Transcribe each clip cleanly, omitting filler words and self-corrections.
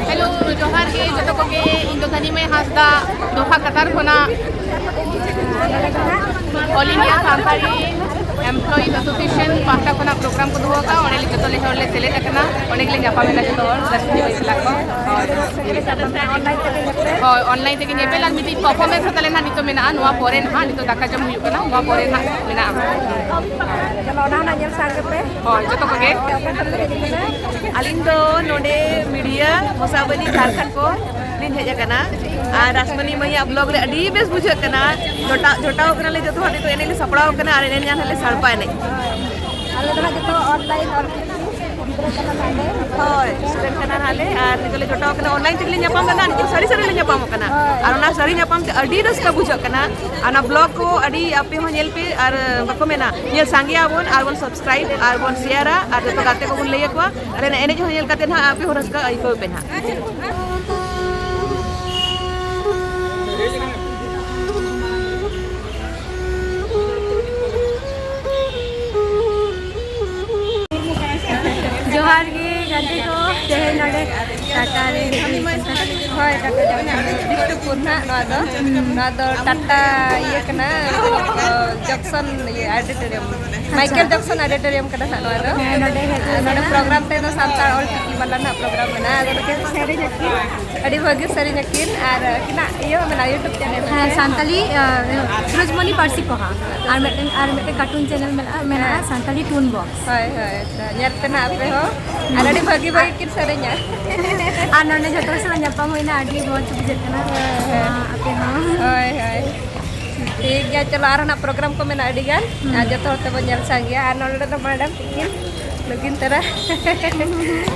Hello जोहार के जो को इन धनी में हासदा दोहा कतार खोना ऑल इंडिया सानताड़ी एम्प्लॉइज एसोसिएशन पाहटा खोना प्रोग्राम को दुआ का ओने जो ले हर ले सेलेक्ट करना ओने के जापा में जो और 10 बजे लाग और ऑनलाइन ते के पेला मिटी परफॉर्मेंस होता लेना नितो मेना नोआ पोरे ना नितो दाका जम हुई करना नोआ पोरे ना मेना चलो ना ना ñel sang पे और जो को के aling do node media Mosabani Jharkhand ko lin heja kana ar Rasmani maiya blog re adi bes bujha kana jota kana le joto hati to ene le sapड़ाव kana ar ene jan le sarpa ene ale dana joto online or hoy student kana hale ar nikole jota kana online tikli nyapam kana ani sari sari le nyapam kana ar ona sari nyapam te adi raska bujha kana ana blog ko adi ape ho nyel pe ar bako mena nyel sangi abon ar bon subscribe ar bon share ar joto gate ko bon lay ko ar ene jo nyel kate na ape ho raska ai ko pe na जोहार की गंदी को तेहे नडे टाटा रे होय टाटा जाने बिष्टुपुर ना दो टाटा ये कना जंक्शन ये ऑडिटोरियम माइकल जंक्शन ऑडिटोरियम कना ना नडे प्रोग्राम ते तो सांतार ऑल टिकी वाला ना प्रोग्राम में ना अगर के सेरी नकिन अड़ी भागी सेरी नकिन और किना ये मेरा YouTube चैनल है सांताली सूरजमणि पारसी पहा और मेटे कार्टून चैनल में सांताली टून बॉक्स होय होय nyat na ape ho ar adi bagi bagi kin serenya और नोने जतो से nyapam होइना आडी बहुत बुझत ना आपे हां hoy hoy ठीक गया चलो आर ना प्रोग्राम को मेना आडी गान आ जतो होते बंजल सांगिया आर नोले तो मैडम किन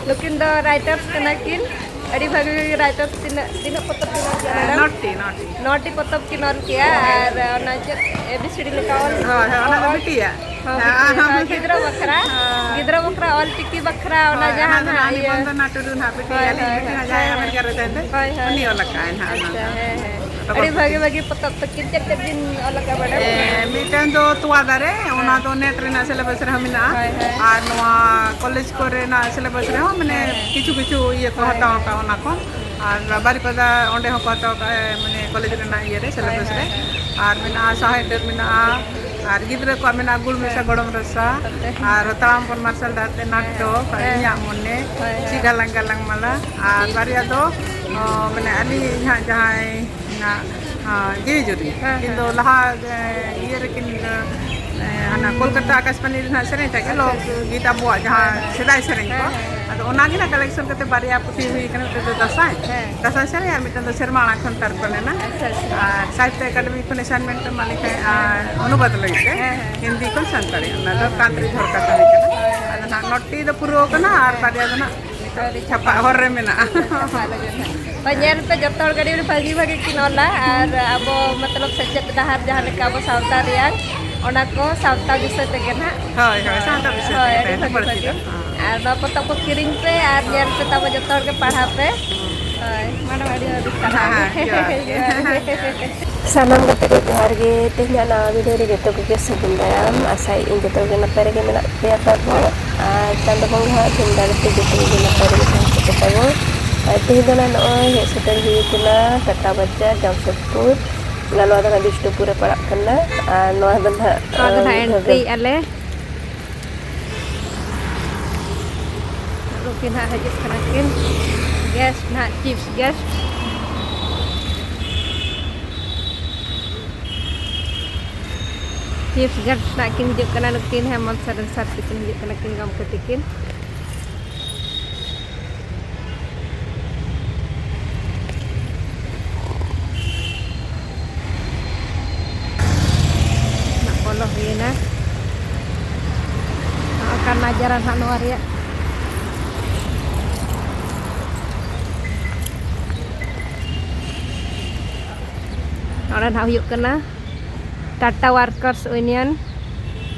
लुकिन दो राइटर्स कना किन अड़ी भागी राइटर्स तीन पतब नोटी पतब की नॉन किया और ना एबीसीडी लिखा और हां बिटिया गिद्रा बकरा ऑल टिकी बकरा और जहां ना ये नाटुरु ना बिटिया लिखना जाए हमें कर देते हैं उन्हीं वाला का है हां अड़ी भागी पतब तो किन चक दिन अलग बड़ा मिटन दो तुआ दारे ओना तो नेट रे ना सिलेबस रे हमिना और नोआ कॉलेज करे ना सिलेबस रे माने किछु ये को हटाओ का ओना को और बारिपदा ओंडे हो पाता माने कॉलेज रे ना ये रे सिलेबस रे और मिना साहित्य मिना और गिद्रे को मेना गुड़ मेसा गड़म रसा और ताम पर मार्शल दाते नाटो कइया मने चिगालांग गालांग माला और बारिया दो माने अली यहां जहां ना जीवी जुरी किंतु लहा ये रेकिन ana Kolkata Akashbani na sereng ta lo gita bo jaha sedai sereng ko ado ona gi na collection kate bariya puthi hui kana te dasai sereng ar mitan do sermana khon tar kone na sahitya academy khon assignment malik anubad lagite hindi kon santari na do kantri dhorka ta kana ado na notti do puro kana ar bariya do na chapa horre mena पंजर पे जतोड़ गड़ी भागी भागी किनोला और अब मतलब सचेत डहार जहाँ लेका अब सावता रियान ओना को सावता विषय ते केना होय होय सावता विषय ते पढ़ती और ना पता को किरिंग पे और जेल पे तब जतोड़ के पढ़ा पे माना वाडी सामान गते को जोहार गे तेना ना वीडियो रे जतो के सुबुंदायाम आसाई इन जतो के नपर के मेना पे आता चंद बंगा थिंदार पे जतो के नपर के तको तेहदना नॉय हे सेटर हुई टाटा बच्चा जमशेदपुर लालो ada बिष्टुपुर पड़ा करना नॉय बंधा एंट्री आले रुकिन हा हजिस कनाकिन गेस्ट ना चीफ गेस्ट ना किन हिजुक कना नुकिन हेमंत सरन सर किन हिजुक कना किन गम कतिकिन ये ना akan ajaran Hanuar ya orang hayuk kena Tata Workers Union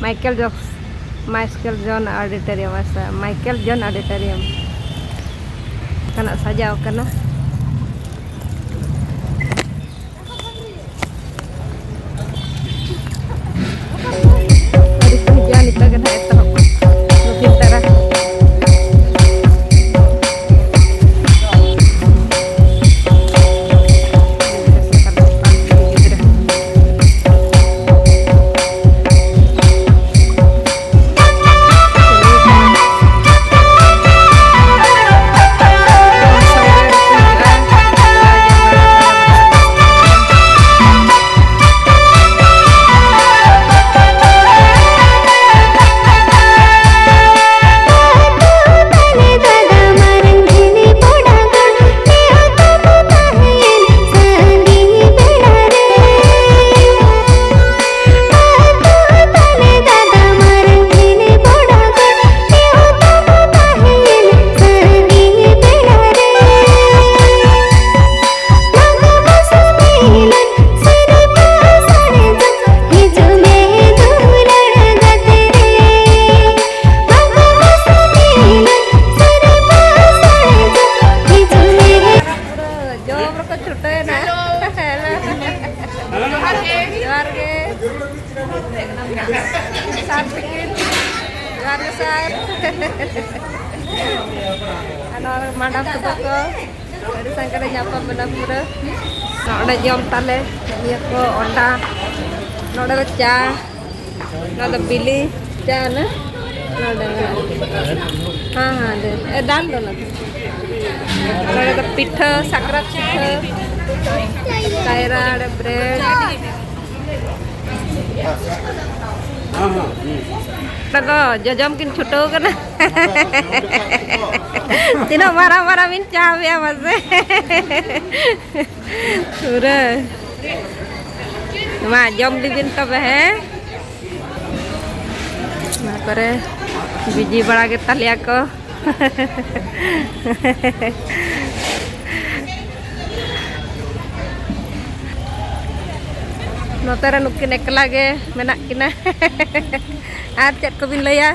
Michael John Auditorium masa Michael John Auditorium kena saja kena kita besar. Anak madam tu ko. Dari sangkar nyapa benar pura. Nada jom tale. Dia ko onda. Nada cha. Nada bili cha na. Nada. हाँ दे डाल दो ना नड़ा पिठा सकरा पिठा Kiara bread तको जजम किन छुटो करना तीनों मारा मारा मिन चाहे मजे पूरा माँ जम बिबिन तब है माँ करे बिजी बड़ा के तलिया को नोतरा नुकिन एकला गे मेना किना आर चेत को बिन लया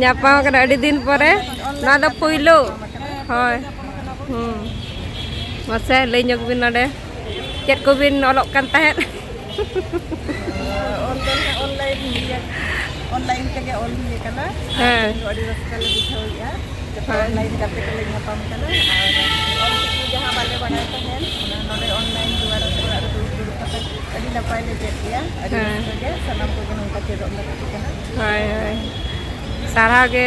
ᱧᱟᱯᱟᱢ ᱠᱟᱱᱟ ᱟᱹᱰᱤ ᱫᱤᱱ ᱯᱚᱨᱮ ᱱᱚᱣᱟ ᱫᱚ ᱯᱳᱭᱞᱳ ᱦᱳᱭ ᱢᱟᱥᱮ ᱞᱟᱹᱭ ᱧᱚᱜ ᱵᱤᱱ ᱱᱚᱰᱮ ᱪᱮᱫ ᱠᱚᱵᱤᱱ ᱚᱞᱚᱜ ᱠᱟᱱ ᱛᱟᱦᱮᱸᱫ ऑनलाइन के ऑल हुई कला हाँ अड़ी रस्ता ले बिछाओ या जब ऑनलाइन करते के लिए नापम कला और ऑल जहां वाले बनाए तो हैं नोडे ऑनलाइन द्वारा दूर तक अड़ी नपाय ले जेतिया अड़ी के सनम को उनका के रोल लगा कना हाय हाय सारा के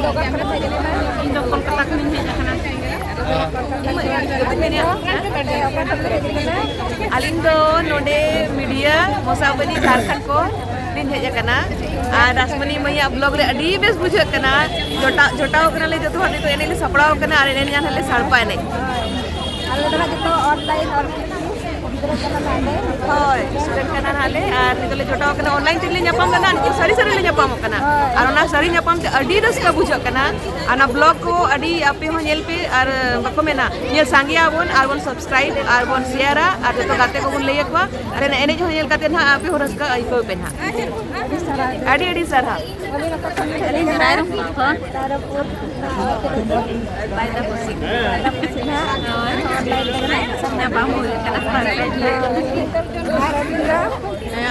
ᱤᱧ ᱫᱚ ᱠᱳᱞᱠᱟᱛᱟ ᱠᱷᱚᱱᱤᱧ ᱦᱮᱡ ᱟᱠᱟᱱᱟ aling do node media Mosabani Jharkhand ko din hej akana ar Rasmani maiya blog re adi bes bujha kana jotao kana le joto hadi to ene le saplao kana ar ene nyan le sarpa ene ale do joto online or hoy student kana hale ar nitole jotao kana online te le nyapam kana sari le nyapam kana ar ona sari nyapam te adi raska bujha kana ana blog ko adi ape ho nyel pe ar bako mena ye sangia bon ar bon subscribe ar bon share ar joto gate ko bon lei akwa ar ene jo nyel kate na ape ho raska ai ko pe na adi sarha ali nair ha tarapur baida posik na bamu kana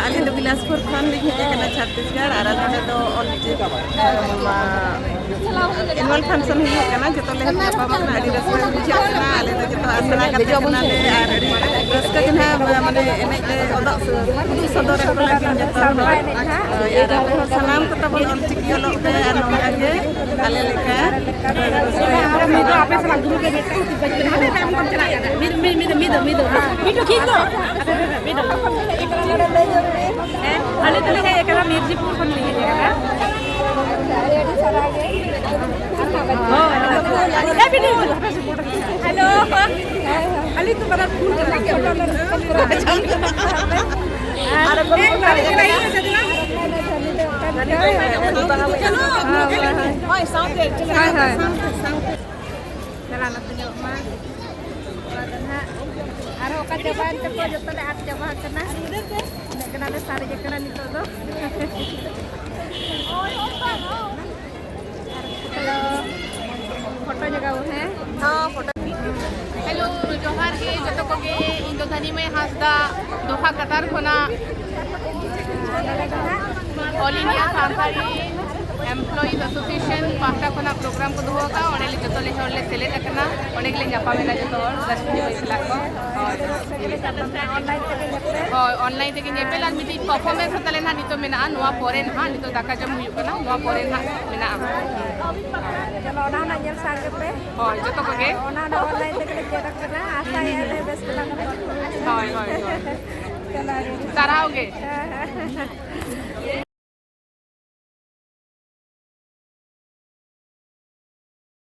ali do Bilaspur khan li hej kana Chhattisgarh ar node do annual function hi kana joto le nyapam kana adi raska bujha kana ale do joto asana kate kana le ar adi raska kana mane ene odok sodor ko lagin joto sanam ko tabon olchiki olok te ar nonage ale leka mi do ape salam guru ke beta hade tam kon chala mido kindo mido ale to le ekala Mirzipur kon le ekala hello Ali तो बड़ा फूल कर के अरे ओए sound दे चला चला ना तो मा आरो का जबान te ko joto le at jaba kana kana le sari je kana nito do hello photo जगह है हाँ फोटो हेलो जोहार के जतो को के इंदो धनी में हासदा दोहा कतार खोना ऑल इंडिया सांतारी एम्प्लॉइज एसोसिएशन पाहटा खोना प्रोग्राम को दोहा का ओने ले जतो ले होले सेले तकना ओने के ले जापा मेला जतो 10 बजे लाख को और ऑनलाइन ते के नेपेल आदमी ती परफॉर्मेंस तले ना नितो मेना नोआ पोरेन हा नितो दाका जम हुई कना नोआ पोरेन हा मेना चलो ना ना जल सांगे पे होय जतो को के ओना ना ऑनलाइन ते के चेक करना आशा है बेस कला होय होय चला ताराओगे